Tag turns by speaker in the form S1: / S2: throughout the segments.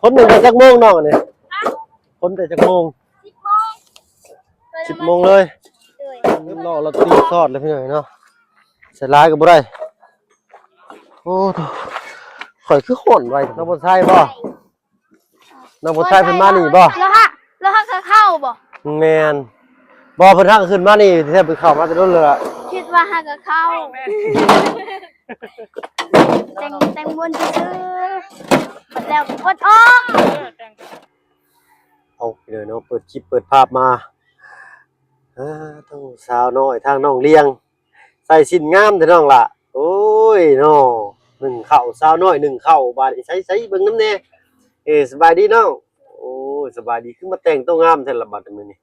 S1: คนหนึ่งแต่จักโมงน้องอันนี้คนแต่จักโมง10 โมงเลยรอเราตีทอดเลยพี่หน่อยเนาะใส่ร้ายก็บ่ได้โอ้ข่อยคือห่อนไว้น้องบ่ใช่บ่น้องบ่ใช่เพิ่นมานี่บ่
S2: แล้วฮะก็เข้าบ่
S1: แม่นบ่เพิ่นทักขึ้นมานี่แทบไปเข้ามาแต่โดนเลยล่ะ
S2: คิดว่าฮะก็เข้าแต่งบนซื่อแล้วกดออก
S1: เอาเดี๋ยวเนาะเปิดคลิปเปิดภาพมาทั้งสาวน้อยทางน้องเลี้ยงใส่ชิ้นงามแต่น้องล่ะโอ้ยเนาะ1ข้าวสาวน้อย1ข้าวบาดใส่เบิ่งนำแน่สบายดีน้องโอ้ยสบายดีคือมาแต่งตัวงามแท้ละบัดมื้อนี้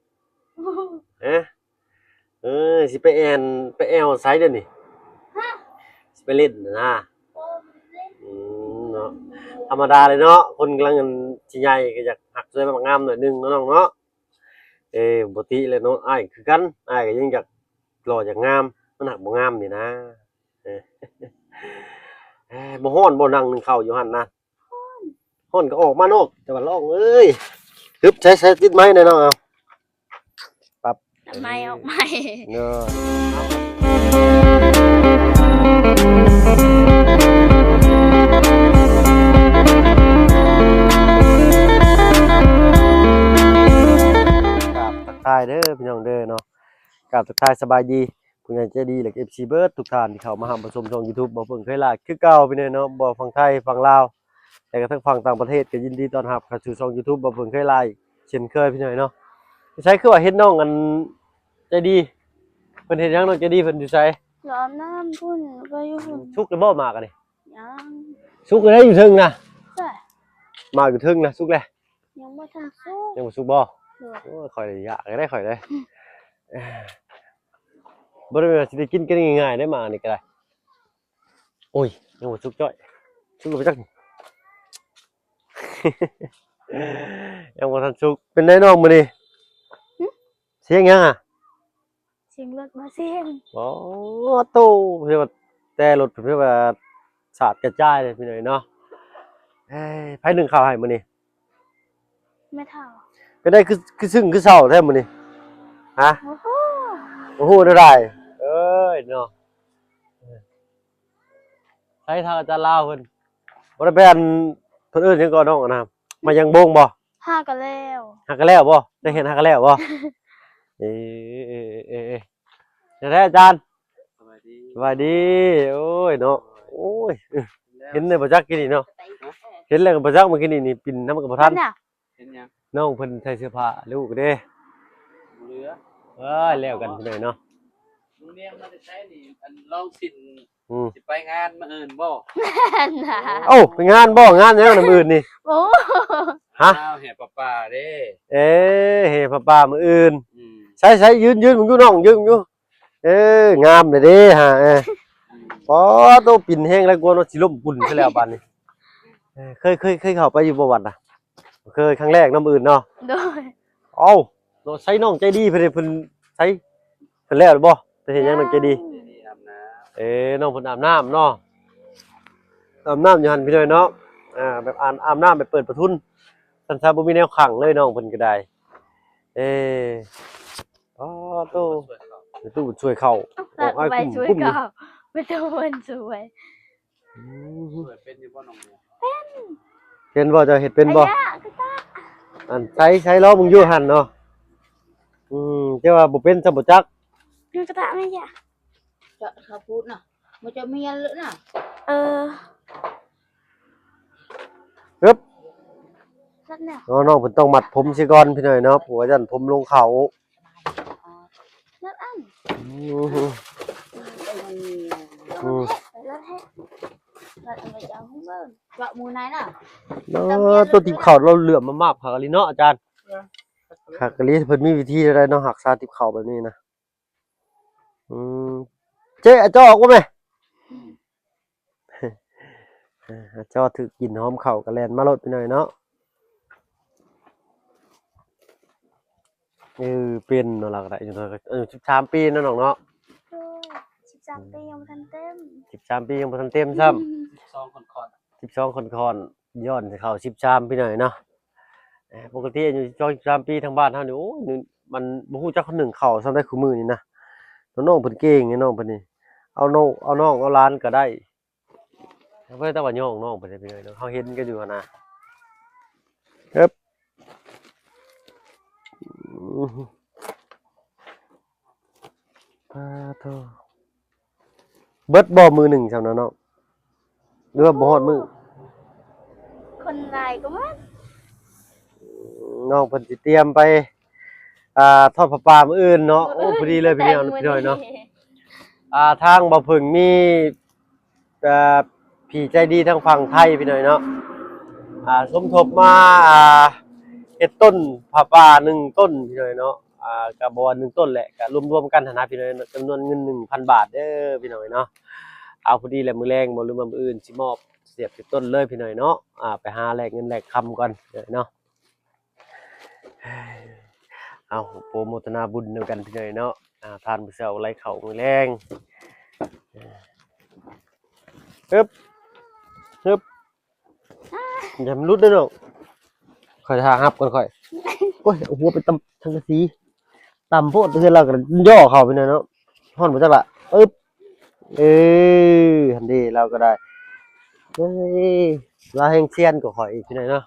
S1: สิไปแอวไสเด้อนี่สิไปเล่นนะเนาะธรรมดาเลยเนาะคนกำลังสิใหญ่ก็อยากหักสวยมางามหน่อยนึงเนาะน้องเนาะปกติเลยเนาะอ้ายคือกันอ้ายก็ยังอยากหล่ออยากงามมันหักบ่งามนี่นะบ่ฮ้อนบ่นั่งนึงข้าวอยู่หั่นนะฮ้อนก็ออกมาเนาะแต่ว่าร้องเอ้ยฮึบใช้ติดไม้หน่อยเนาะเอาปรับ
S2: ไม้ออกไม้
S1: เนาะทายเด้อพี่น้องเด้อเนาะกราบทักทายสบายดีผู้ใหญ่ใจดีและ FC เบิร์ดทุกท่านที่เข้ามาหามาชมช่อง YouTube บ่เพิ่งเคยลาคือเก่าพี่เนาะบ่ฝั่งไทยฝั่งลาวแต่ก็ทั้งฝั่งต่างประเทศก็ยินดีต้อนรับเข้าสู่ช่อง YouTube บ่เพิ่งเคยลาเช่นเคยพี่น้อยเนาะใช้คือว่าเฮ็ดน้องอันใจดีเพิ่นเฮ็ดหยังน้องใจดีเพิ่นอยู่ไส
S2: ร้อนน้ำพุ่นก็อยู่พุ่น
S1: สุกแล้วบ่มากอันนี้
S2: ยัง
S1: สุกแล้วอยู่ถึงนะ
S2: ใช่
S1: มากอยู่ถึงนะสุกแล้ว
S2: ยังบ่ทันสุก
S1: ยังบ่สุกบ่โอ้ยข่อยได้ยากได้ข่อยได้บ่ได้ว่าสิได้กินกันง่ายๆได้มานี่ก็ได้โอ้ยยังบ่สุกจ้อยสุกแล้วไปจักยังบ่ทันสุกเป็นไดน้องมื้อนี้เสียงหยังอ่ะ
S2: เสียงรถมาเสียง
S1: อ๋อโตเพิ่นว่าแต่รถเพิ่นว่าสาดกระจายเลยพี่น้อยเนาะไผนึ่งข้าวให้มื้อนี้
S2: ไม่เท่า
S1: เป็นได้คือซึ่งคือเศร้าแท้มื้อนี้ฮะ
S2: โอ้โห
S1: โอ้โหได้เอ้ยเนาะใช้ทางอาจารย์ลาวเพิ่นบ่ได้ไปอันเพิ่นเอิ้นหยังก่อนน้องนะครับมายังบงบ่
S2: ห้ากันแล้ว
S1: หักกันแล้วบ่ได้เห็นหักกันแล้วบ่เอ๊ะๆๆอาจารย์สวัสดีโอ้ยเนาะโอ้ยเห็นได้บ่จักกินนี่เนาะเห็นแล้วก็บ่จักเมื่อกี้นี่ปิ่นนำก็บ่ทัน
S3: เห็นยัง
S1: น้องเพิ่นใส่เสื้อผ้าลูกเด้
S3: เหลือ
S1: แล้วกันพี่น้อยเนาะ
S3: ลุงเลี้ยงมาได้ใช้นี่อันลองสิไปงานมาอื่นบ่
S1: โอ้ไปงานบ่งานหยังนำอื่นนี่
S2: โอ้
S1: ฮะ
S3: แห่ป่าเด้
S1: แห่ป่ามื้ออื่นใช้ยืนมึงอยู่น้องยืนอยู่งามเลยเด้ฮะพอโตปิ่นแห้งแล้วกลัวว่าสิล้มกุ่นซะแล้วบัดนี้เคยเข้าไปอยู่บ่วัดน่ะเคยครั้งแรกน้ำอื่นเนาะ
S2: โดย
S1: เอ้าเราใช้น้องใจดีเพิ่นใช้เพิ่นแล้วหรือบ่จะเห็นยังน้องใจดีน้องเพิ่นอาบน้ำเนาะอาบน้ำอยู่หั่นพี่น้อยเนาะแบบอาบน้ำแบบเปิดประทุนสันซาบ่มีแนวขังเลยน้องเพิ่นก็ได้อ๋อตู้ช่วยเข้า
S2: ออกไปช่วยเข้าไม่ต้องวนช่วย
S3: เป็นอยู่บ่น้อง
S1: เป็นบ่จะเฮ็ดเป็นบ่อันใช้ล้อมึงอยู่หั่นเนาะแต่ว่าบ่เป็นซะบ่จัก
S2: คือกระทะไม่ยะ
S4: จะเขาพูดน่ะมันจะมีอะไรน่ะ
S1: ฮึบ
S2: นั่นน่ะ
S1: น้องเพิ่นต้องมัดผมซิก่อนพี่น้อยเนาะเพราะว่าจั่นผมลงเขา
S2: นั่นอันแล้วให้แล้วเอาไปเอาของเบิ่ง
S4: เจาะมือไหนน่ะ
S1: ตัวติบเข่าเราเหลื่อมมากๆผักกะลิเนาะอาจารย์ผักกะลิเพิ่นมีวิธีอะไรเนาะหักษาติบเข่าแบบนี้นะเจ๊จ้อออกบ่แม่จ้อถือกินหอมเข่าก็แล่นมาลดไปหน่อยเนาะเป็นเนาะล่ะก็ได้13 ปีเนาะน้องเนาะ
S2: 13 ปียังบ่ทันเต็ม
S1: 13 ปียังบ่ทันเต็มซ้ำ
S3: 12 คน
S1: 12 คน ย้อนสิเข้า13ปีหน่อยเนาะปกติอายุ13ปีทางบ้านเฮานี่โอ้ยนี่มันบ่ฮู้จักคนหนึ่งเข้าซำได้คุมื้อนี้นะน้องๆเพิ่นเก่งน้องเพิ่นนี่เอาน้องเอาหลานก็ได้เพิ่นแต่ว่าย่องน้องเพิ่นไปเลยเนาะเฮาเห็นกันอยู่หั่นน่ะครับโธ่เบิดบ่มือหนึ่งซำนั้นเนาะหรือว่าบ่ฮอดมื้อ
S2: คนหลายก็มัน
S1: น้องเพิ่นสิเตรียมไปทอดผ้าป่ามื้ออื่นเนาะโอ้พอดีเลยพี่น้องพี่น้อยเนาะทางบ่เพิ่งมีพี่ใจดีทางฝั่งไทยพี่น้อยเนาะสมทบมาเฮ็ดต้นผ้าป่า1ต้นพี่น้อยเนาะก็บ่ว่า1ต้นแหละก็รวมๆกันหันนะพี่น้อยเนาะจำนวนเงิน 1,000 บาทเด้อพี่น้อยเนาะเอาพอดีแหละมื้อแลงบ่ลืมว่ามื้ออื่นสิมอบเสียบที่ต้นเลยพี่น้อยเนาะไปหาแลกเงินแลกคำก่อนเนาะ เอาโปรโมทนาบุญนำกันพี่น้อยเนาะทานมื้อเช้าไหลเข้ามื้อแลงฮึบอย่ามันหลุดเด้อเนาะค่อยท่าฮับก่อนค่อยโอ้ยเอาหัวไปตำสังกะสีตำโพดเฮือนเราก็ย่อเข้าไปหน่อยเนาะฮ้อนบ่จักล่ะหั่นเด้เราก็ได้เฮ้ยลาแห่งเซียนก็ข่อยอีกพี่น้อยเนาะ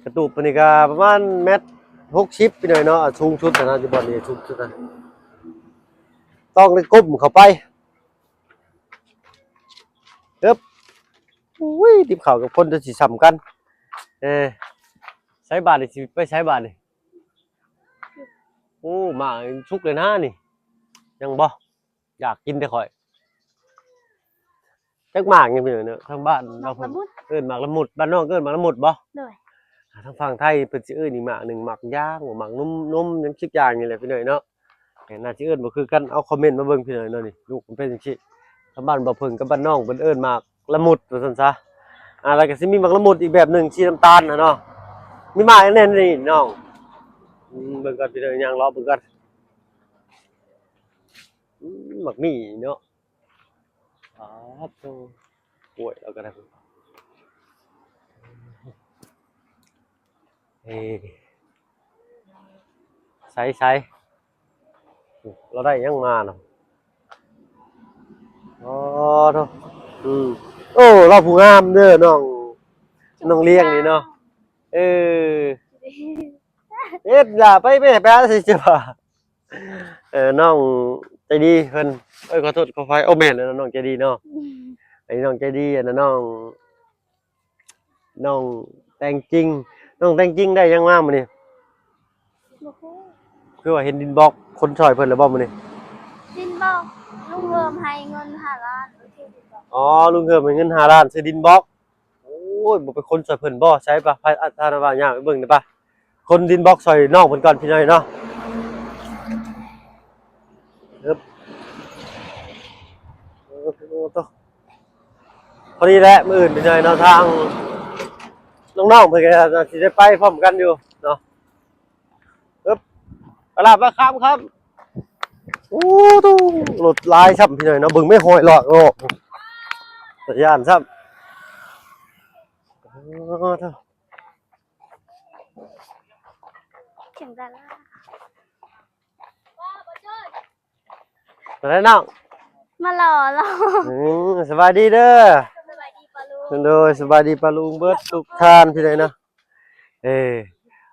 S1: กระตูบปานนี้ก็ประมาณเมตร60พี่น้อยเนาะสูงชุดนะอยู่บ่นี่สูงชุดนะต้องได้ก้มเข้าไปปึ๊บอุ้ยติบข้าวกับคนจะสิซ้ำกันใช้บาทนี่สิไปใช้บาทนี่โอ้มาสุกเลยนะนี่ยังบ่อยากกินแต่ข่อยจักหมากนี่พี่น้อยเนาะทางบ้านเราเพิ่นเอิ้นหมากละมุดบ้านนอกเอิ้นหมากละมุดบ่
S2: โดย
S1: ทางฝั่งไทยเพิ่นสิเอิ้นอีกหมากหนึ่งหมากย่างหมากนุ่มๆหยังสักอย่างนี่แหละพี่น้อยเนาะน่าสิเอิ้นบ่คือกันเอาคอมเมนต์มาเบิ่งพี่น้อยเนาะนี่ลูกมันเป็นจังซี่ทางบ้านบ่เพิ่งกับบ้านน้องเพิ่นเอิ้นหมากละมุดว่าซั่นซะแล้วก็สิมีหมากละมุดอีกแบบหนึงสีน้ำตาลน่ะเนาะมีหมากอันนั้นนี่น้องเบิ่งก่อนพี่น้อยย่างรอเบิ่งก่อนหมากมี่เนาะโธ่ป่วยแล้วก็ได้ใส่เราได้ยังมาเนาะอ๋อเนาะโอ้เราผู้งามเด้อน้องเลี้ยงนี่เนาะล่ะไปหาสิจ้ะน้องใจดีเพิ่นขอโทษขออภัยโอ้แม่นแล้วน้องใจดีเนาะไอ้น้องใจดีอันนั้นน้องแต่งจริงน้องแต่งจริงได้ยังมามื้อนี้
S2: บ่ฮู้
S1: คือว่าเห็นดินบล็อกคนช่วยเพิ่นแล้วบ่มื้อนี้
S2: ดินบอกลุงเฮิมให้เงิน5 ล้านโอเคดินบอก
S1: อ๋อลุงเฮิมให้เงิน5 ล้านซื้อดินบล็อกโอ้ยบ่เป็นคนช่วยเพิ่นบ่ใช่ปะพาท่านว่าย่างไปเบิ่งได้ปะคนดินบล็อกช่วยน้องเพิ่นก่อนพี่น้อยเนาะครับพอดีแหละมื้ออื่นพี่น้อยเนาะทางน้องๆเพิ่นก็สิได้ไปพร้อมกันอยู่เนาะปึ๊บตลาดมะขามครับโอ้ตู้รถลายซ้ำพี่น้อยเนาะเบิ่งไม่ห้อยหรอกโอ้สัญญาณซ้ำ
S2: เข็มดารา
S1: อะไรน้อง
S2: มาหล่อเรา
S1: สบายดีเด้อ
S2: สบายดีปะลุง
S1: โดยสบายดีปะลุงเบิดทุกท่านพี่น้อยเนาะ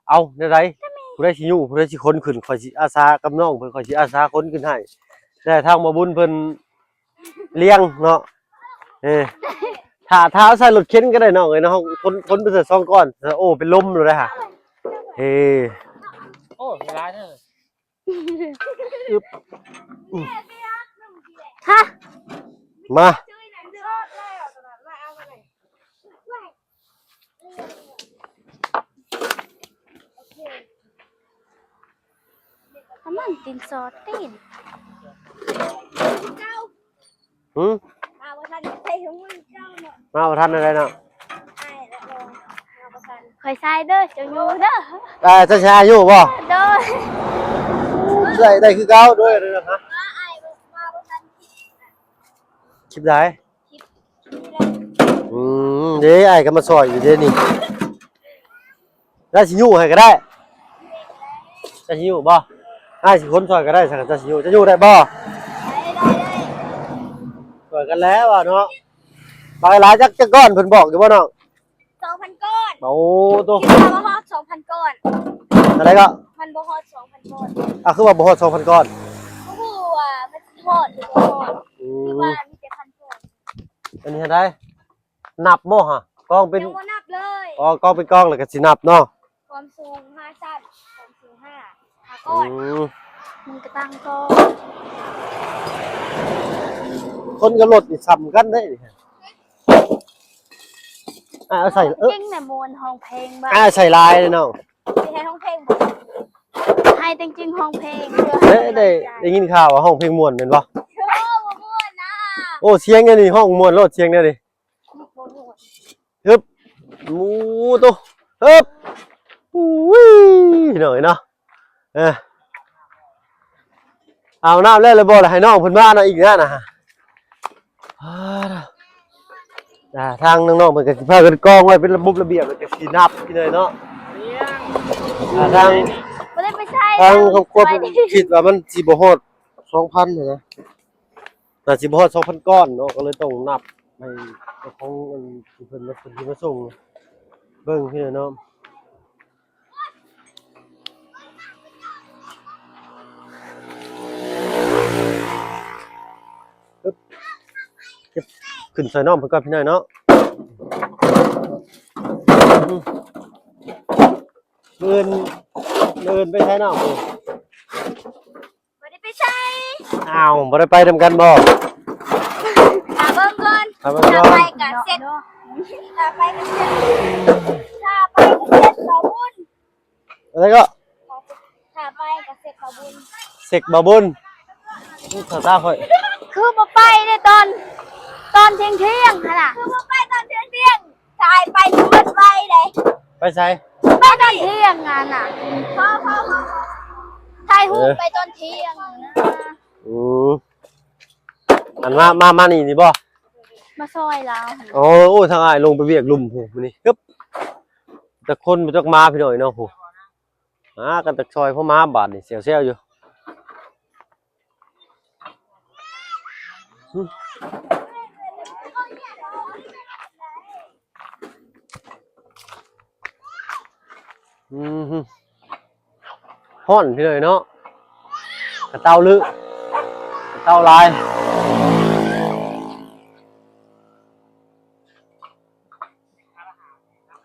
S1: เอาได้ไรผู้ใดสิอยู่ผู้ใดสิคนขึ้นข่อยสิอาสากับน้องเพิ่นข่อยสิอาสาคนขึ้นให้แต่ทางมาบุญเพิ่นเลี้ยงเนาะถ้าเท้าใส่รถเข็นก็ได้น้องเอ้ยเนาะคนไปเสิร์ฟ2ก้อนโอ้เป็นลมเลยฮะ
S3: โอ้เวลาเด้อ
S2: ฮะ
S1: มา
S2: มันตินซอตีน
S1: มาประทันอะไรเนาะ
S2: คอยใส่เด้อเจ้าอยู่เด้อ
S1: จะชาอยู่บ่
S2: โดย
S1: ได้คือเก่าด้วยนะครับคลิปได้ เด้ไอ้ก็มาซอยอยู่เด้นี่ได้สิอยู่ให้ก็ได้จะสิอยู่บ่ได้สิคนซอยก็ได้สักจะสิอยู่จะอยู่ได้บ่ซอยกันแล้วเนาะบางหลายจักก้อนเพิ่นบอกอยู่บ่น้อง
S2: 2,000 ก้อน
S1: โอ้ตัว
S2: คิดว่าบ่ฮอด 2,000 ก้อน
S1: อะไรก็
S2: มันบ่ฮอด 2,000 ก้อน
S1: คือว่าบ่ฮอด 2,000 ก้อน
S2: บ่ฮู้ว่ามันสิฮอดหรือบ่ฮอดคิดว่ามีแต่1,000 ก้อน
S1: อันนี้ได้นับบ่ฮะกองเป็น
S2: ยังบ่นับเลย
S1: อ๋อกองเป็นกองแล้วก็สินับเนาะ
S2: ความสูง5ชั้นความสูง5ก้อนมันก็ตั้งก้อน
S1: คนกับรถนี่ซ้ำกันได้นี่เอาใส่
S2: จริงน่ะมวนห้องเพลงบ่
S1: ใส่ลายเลยน้อง
S2: สิให้ห้องเพลงบ่ให้จริงๆห้องเพลง
S1: ได้ยินข่าวว่าห้องเพลงม่วนแม่นบ่
S2: บ่ม่วนนะ
S1: โอ้เสียงอันนี้ห้องม่วนโลดเสียงเนี่ยดิ
S2: บ่ม่วน
S1: ฮึบหมูตัวฮึบอุ้ยหน่อยเนาะเอาน้ำเล่นเลยบ่ล่ะให้น้องเพิ่นมาเนาะอีกนะฮะทางน้องๆเพิ่นก็สิพากันกองไว้เป็นระบบระเบียบแล้วก็สินับพี่เลยเนาะทาง
S2: บ่ได้ไปใช้
S1: ทางครอบครัวเพิ่นคิดว่ามันสิบ่ฮอด 2,000นะน่าสิบ่ฮอด 2,000 ก้อนเนาะก็เลยต้องนับให้เจ้าของมันเพิ่นมาส่งเบิ่งพี่เนาะขึ้นใส่น้องเพิ่นก่อนพี่น้อยเนาะเดินไปใช้น้อง
S2: บ่ได้ไปใช้
S1: อ้าวบ่ได้ไปทำกันบ่
S2: หาเบิ่งก่อน
S1: ครับ
S2: ถ้าไปก็เสร็จถ้าไปก็เสร็จถ้าไปก็เสร็จบ่บุญ
S1: อะไรก็
S2: ถ้าไปก็เสร็จบ่บุญ
S1: เสกบ่บุญภาษาค่อย
S2: คือบ่ไปในตอนเที่ยงหั่นน่ะคือบ่ไปตอนเที่ยงชายไปถึงมันไปได้
S1: ไปใช้
S2: ไปตอนเที่ยงงานน่ะพอถ่ายรูปไปตอนเที่ยงนะ
S1: อันมานี่บ่
S2: มาซอยเรา
S1: โอ้ทางอ้ายลงไปเวียกลุ่มโหมื้อนี้ปึ๊บแต่คนบ่จักมาพี่น้อยเนาะโหกันตักซอยเพราะมาบาดนี่เซลๆอยู่ฮ้อนพี่น้อยเนาะกระเต้าลึกกระเต้าลาย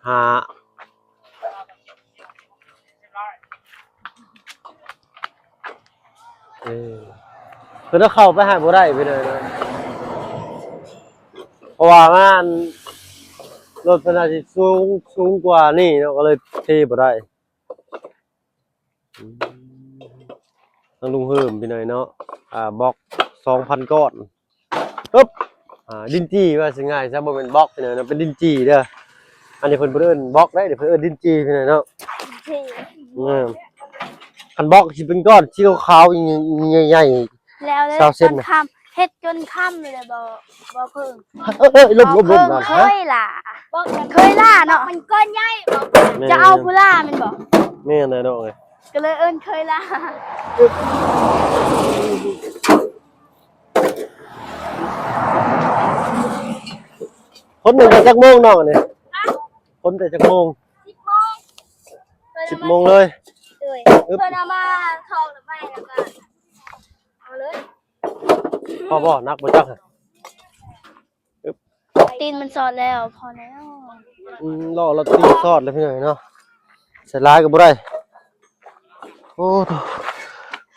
S1: หาคือถ้าเข้าไปหาบ่ได้ไปเลยนะเพราะว่ามันรถมันอาจจะสูงกว่านี่เนาะก็เลยเทบ่ได้ต้องลุงเพิ่มไปหน่อยเนาะบล็อก 2,000 ก้อนปึ๊บดินจี้ว่าสิง่ายซะบ่เป็นบล็อกไปหน่อยเนาะเป็นดินจี้เด้ออันนี้เพิ่นบ่เอิ้นบล็อกได้เดี๋ยวเพิ่นเอิ้นดินจี้ไปหน่อยเนาะคันบล็อกสิเป็นก้อนสีขาวๆใหญ่ๆ
S2: แล้วเลย
S1: เศร้าเส้
S2: จ
S1: น
S2: น
S1: น่ะ
S2: ค่ำเฮ็ดจนค่ำเลยบ่เพิ่ง
S1: ลบ
S2: เค
S1: มาฮะ
S2: ยล่ะเคยล่าเนาะมันก้อนใหญ่จะเอาผู้ล่ามันบ่
S1: แม่นเลยเนาะเอ้ย
S2: ก็เลยเอิ้นเคยล่า
S1: คนหนึ่งแต่จักโมงน้องอันนี้คนแต่จักโมง
S2: 10 โมง
S1: 10 โมงเลย
S2: เพิ่นเอามาทองหรือไม่แล้วก็เอาเลย
S1: พอบ่นักบ่จัก
S2: ตีนมันสอดแล้วพอแล้ว
S1: รอเราตีซอดแล้วพี่หน่อยเนาะใส่ลายก็บ่ได้โอ้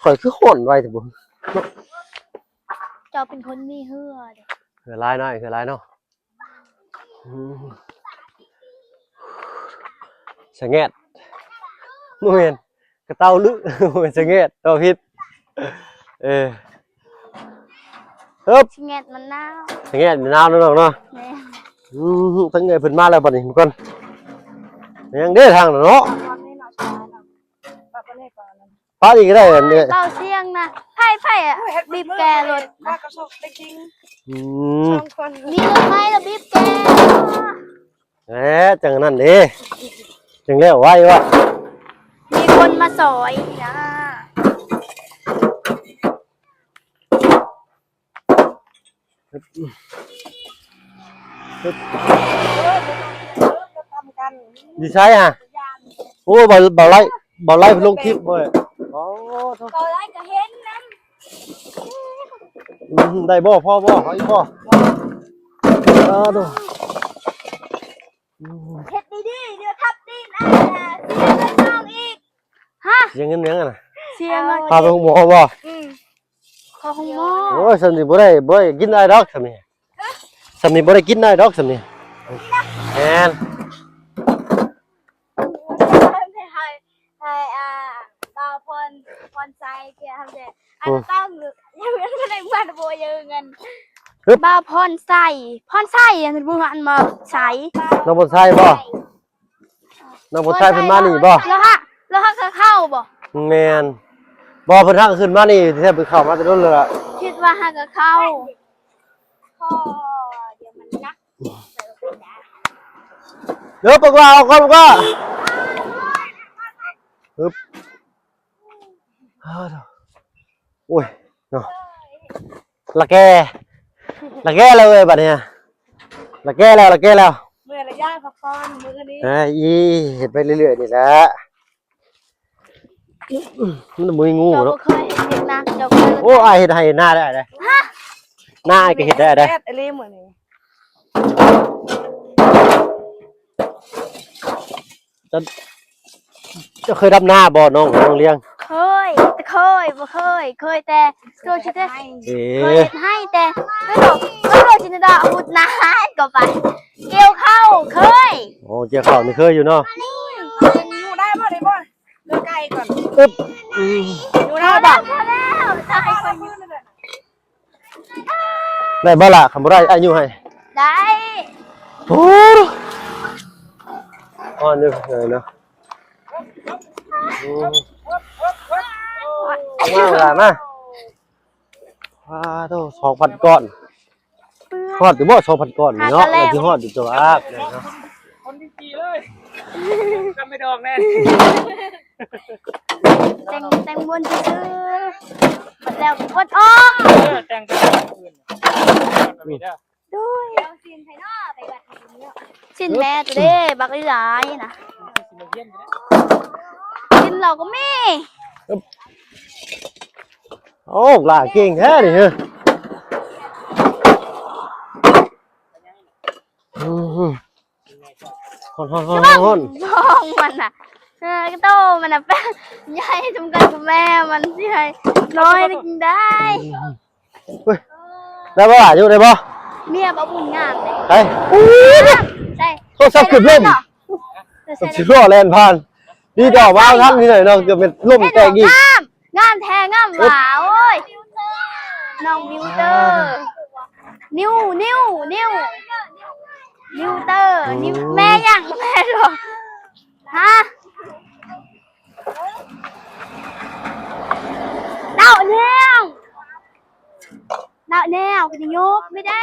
S1: ข่อยคือโหนไว้แต่บ่
S2: เจ้าเป็นคนมีเหือเด้
S1: คือลายหน่อยคือลายเนาะสะแงดบ่แม่นกระเต้าลึบ่แม่นสะแงดเอาผิดฮึบ
S2: สิแงดมันนาว
S1: สะแงดมีน้ำเนาะเนาะ
S2: แม่
S1: ทั้งไงเพิ่นมาแล้วบัดนี้ก่อนยังเด้ทางเนาะ
S2: ตอนนี้เนาะช้าเนาะปรับไปเลยก่อน
S1: ป้าอีกก็ได้อันนี้
S2: เบาเสียงนะไพ่อะบีบแกรถ
S5: มากระชกได้จริง
S1: อืม
S5: สองคน
S2: มีรถไฟแล้วบีบแก
S1: แหมจังนั้นเด้จังแล้วไว้วะ
S2: มีคนมาสอยนะ
S5: ทำกัน
S1: ดีใช่ฮะโอ้บ่ไล่ลงคลิปบ่อ๋อ
S2: ก็ไล่ก็เห็นนะ
S1: ได้บ่พ่อบ่ขออีกบ่ดู
S2: เฮ็ดดีๆเดี๋ยวทับตีนเสียเงินน้องอีกฮะ
S1: เสียงเงินน่ะ
S2: เสียเงิน
S1: พาไปหมอบ่
S2: ขอของหมอ
S1: โอ้ยสำนี่บ่ได้กินได้ดอกสำนี่บ่ได้กินได้ดอกสำนี่แม่น
S2: ให้บาวพรใจเกี่ยทำเด็อันต้องยังไม่ได้บ้านโบยเงินบาวพรใส่อันบุหันมาใส่
S1: น้องบ่ใช่บ่น้องบ่ใช่เพิ่นมานี่บ่
S2: แล้วฮะก็เข้าบ่
S1: แม่นบ่เพิ่นทักขึ้นมานี่แทบไปเข้ามาแต่โดนเลยล่ะ
S2: คิดว่าฮะก็เข้าพ่อเดี๋ยวมันนัก
S1: เดี๋ยวปกว่าเอาก่อนก็ฮึบโอ้ยเนาะละแกเลยบัดเนี่ยละแกแล้ว
S5: เมื่อระยะพักผ่อนมื้อนี้
S1: เห็นไปเรื่อยๆนี่แหละมันมืองู
S2: เจ้า
S1: เนาะ
S2: เคยเห็นนะเจ้าเคย
S1: โอ้อายเห็ดให้หน้าได้เลยหน้าอายก็เห็ดได้
S5: แอดไอรีมื้อนี้
S1: จะเคยรับหน้าบ่น้องเลี้ยง
S2: เคยบ่เคยแต่ตัวชิเตเคยให้แต่ไม่บอกไม่บอกจินดาอาวุธนะก็ไปเกี่ยวเข้าเคย
S1: โอ้เจ้าข้าวนี่เคยอยู่เนาะ
S5: อยู่ได้บ่ได้บ่เดินไกลก่อน
S1: อึ๊บ
S5: อยู่ได้บ่
S2: พอแล้วใช่คน
S1: ได้บ่ล่ะคำบ่ได้อายุให้
S2: ได้
S1: โอ้อ่อนอยู่เลยเนาะมาล่ะมาโต2,000ก้อนฮอดอยู่บ่2,000ก้อนนี่เนาะแล้วสิฮอดอยู่ตัวอาบเลยเนาะ
S3: คนที่จีเลยก็ไม่ดอกแน่
S2: แต่งบนซื้อแล้วกดออก
S3: แต่งกันคืนมีได้
S2: ด้วยสินไทยนอไปบัดนี้สินแม่ตัวเด้บักหลายนะกินเราก็มี
S1: โอ้ล่ะเก่งแท้นี่เฮ้ยฮอน
S2: น้องมันอ่ะก็โตมันอ่ะแป้ใหญ่ทำกันกับแม่มันสิให้น้อยกินได้
S1: เฮ้ยได้บ่ล่ะอยู่ได้บ่
S2: เมียบ่บุญงามเลย
S1: ไปอู้
S2: ใช่
S1: โทรศัพท์เกือบล่มสิรอแล่นผ่านนี่ดอกว่าทำนี่หน่อยเนาะเกือบเป็นล่มแตกอีก
S2: งามแท้งามหวาโอ้ยน้องบิวเตอร์นิ้วเตอร์นิ้วแม่ยังแม่หรอฮะดาวแนวก็จะยกไม่ได้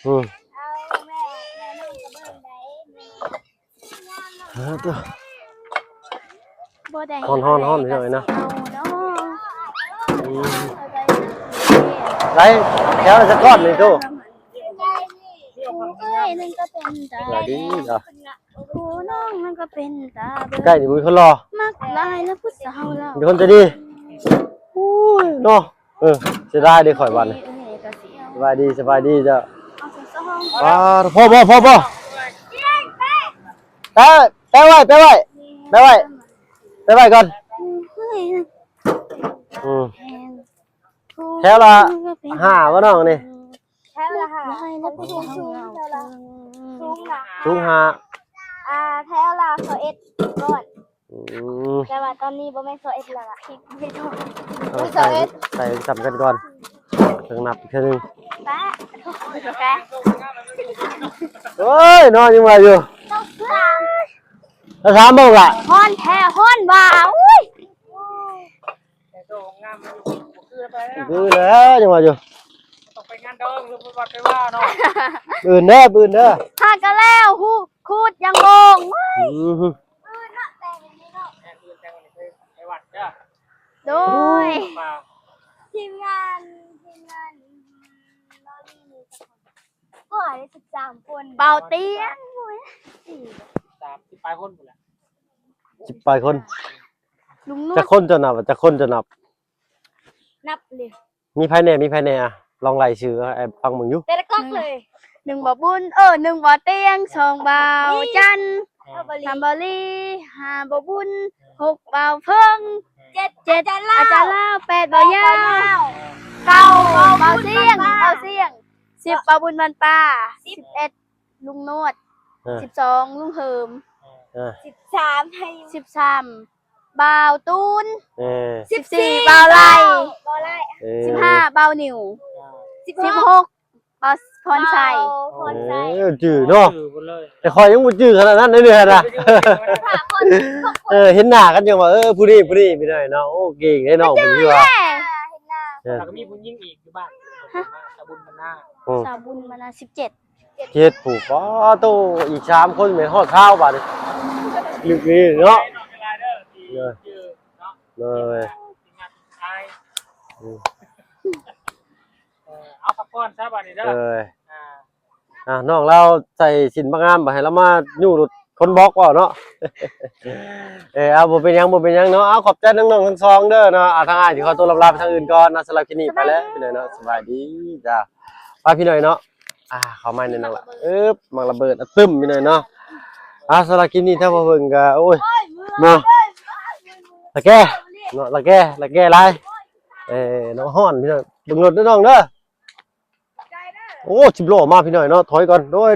S1: อืม
S2: เอาแม่น้องกระเบื้องไหน บ่ได้
S1: ฮอนๆหน่อยนะ ไรแถวจะก้อนนี่ตู้
S2: เอ้ยนั่นก็เป็นตา
S1: อย่าดีอ่ะ
S2: ผู้น้องนั่นก็เป็นตา
S1: ใกล้นี่มีคนรอ
S2: มักลายแล้วผู้สาวเรา
S1: มีคนจะดีอุ้ยเนาะจะได้ได้ข่อยวันสบายดีจ้ะพ่อแปะไว้ก่อนแถวละ5วะน้องนี่
S2: แค่ละค่ะแล้วผู้สูงละ
S1: สูง5
S2: แถวละ21ก่อนแต่ว่าตอนนี้บ่แม่น21แล้วล่ะไม่ถูก
S1: ใส่จับกันก่อนถึงนับอีกทีนึง
S2: แป๊ะ
S1: เฮ้ยนอนยังไงอยู่แล้วถามบ้างล่ะ
S2: ฮ้อนแท้ฮ้อนว่าอุ้ย
S3: มันคือไปแล้ว
S1: คือแล้วจังว่าอยู่
S3: ต้องไปงานดองหรือไปวัดไปว่าเนาะ
S1: อื่นเด้ออื่นเด้อ
S2: หากกันแล้วคูดยังงง
S1: อือฮึ
S3: แอนอื่นแต่วันนี้ไปวัดจ้ะ
S2: โดย
S3: มา
S2: ทีมงานเราดีมีสักคนก็ได้13คนเบาเตียง
S3: 30ปลายคนหมดแล้ว
S1: 10ปลายคน
S2: ลุงนุ่
S1: จะ
S2: น
S1: คนจะนับจะคนจะนับ
S2: นับเลย
S1: มีภายในอ่ะลองไล่ชื่อไอ้ฟังมึงอยู่
S2: แต่ละก๊อกเลย1บ่บุญ1บ่เตียง2บ่าวจันทร์3บ่ลี5บ่บุญ6บ่าวเพิ่ง7อาจารย์ลาว8บ่าวยาว9บ่าวเสียง10บ่าวบุญบรรปา11ลุงโนด 12ลุงเหิม
S5: 13ให้
S2: 13บ่าวตูน 14บ่าวไล่
S5: บ่ไล่
S2: 15บ่าวนิว16บ่าวพรชัย
S1: จื้อเนาะ
S3: คือหมดเลย
S1: แต่คอยยังบ่จื้อขนาดนั้นเด้อน่ะเห็นหน้ากันจังว่าผู้นี้พี่น้อยเนาะโอ้เก่งได้น้องเพิ่นที่ว่า
S3: แล้วก็มีผู้หญิงอีกอยู่บ้านตะบุญบรรณา
S2: สาวบุญมานา17
S1: เฮ็ดผูกป้อโตอีก3คนแม่นฮอดข้าวบาดนี้ลึกนี่เนาะ
S3: เวลาเด้อที่ชื่อเนาะ
S1: เลย
S3: ทีมงานไทยเอาพักผ่อนซะบัดนี้เด้อ
S1: น้องเราใส่สินบางงามบ่ให้เรามาอยู่รถคนบล็อกบ่เนาะ เอาบ่เป็นหยังเนาะเอาขอบใจน้องๆทั้งสองเด้อเนาะทางอ้ายที่ขอตัวลาไปทางอื่นก่อนนะสำหรับคลิปนี้ไปแล้วพี่น้อยเนาะสบายดีจ้าไปพี่น้อยเนาะเข้ามาในนั่นล่ะมังระเบิดตึ้มพี่น้อยเนาะสำหรับคลิปนี้ถ้าบ่เบิ่งก็โอ้ยเนาะละแกเนาะละแกหลายน้องฮ้อนพี่น้อยเบิ่งรถเด้อน้องเด้อโอ้10โลมาพี่น้อยเนาะถอยก่อนโดย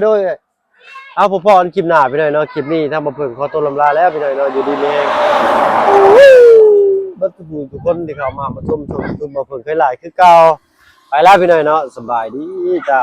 S1: เอาพอๆคลิปหน้าพี่น้อยเนาะคลิปนี้ถ้าบ่เพิ่งขอตัวลาแล้วพี่น้อยเนาะอยู่ดีมีแรงบัดทุกคนที่เข้ามาชมคือบ่เพิ่งเคยหลายคือเก่าไปแล้วพี่น้อยเนาะสบายดีเจ้า